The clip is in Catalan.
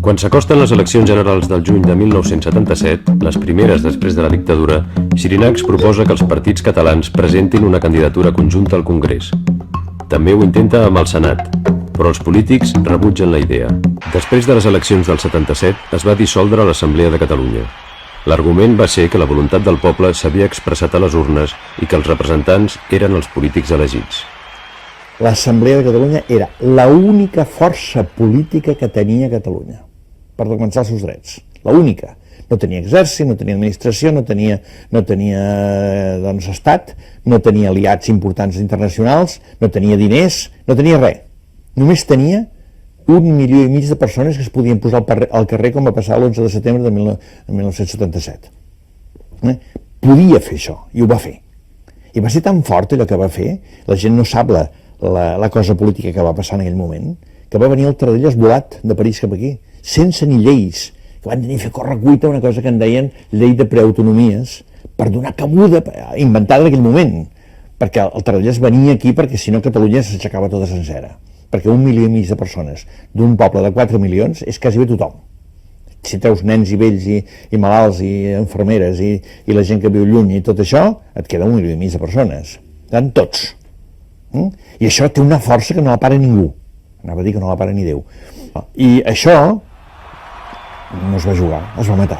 Quan s'acosten les eleccions generals del juny de 1977, les primeres després de la dictadura, Xirinacs proposa que els partits catalans presentin una candidatura conjunta al Congrés. També ho intenta amb el Senat, però els polítics rebutgen la idea. Després de les eleccions del 77 es va dissoldre l'Assemblea de Catalunya. L'argument va ser que la voluntat del poble s'havia expressat a les urnes i que els representants eren els polítics elegits. L'Assemblea de Catalunya era l'única força política que tenia Catalunya per defensar els seus drets, l'única. No tenia exèrcit, no tenia administració, no tenia estat, no tenia aliats importants internacionals, no tenia diners, no tenia res. Només tenia 1,5 milió de persones que es podien posar al carrer com va passar l'11 de setembre de 1977. Podia fer això, i ho va fer. I va ser tan fort allò que va fer, la gent no sap la cosa política que va passar en aquell moment, que va venir el Tarradellas volat de París cap aquí, sense ni lleis, que van tenir a fer correcuita una cosa que en deien llei de preautonomies, per donar cabuda, inventada en aquell moment, perquè el Tarradellas venia aquí perquè si no Catalunya s'aixecava tota sencera, perquè 1,5 milió de persones d'un poble de 4 milions és quasi bé tothom. Si treus nens i vells i malalts i infermeres i la gent que viu lluny i tot això, et queda 1,5 milió de persones, eren tots. I això té una força que no la para ningú, anava a dir que no la para ni Déu. I això no es va jugar, es va matar.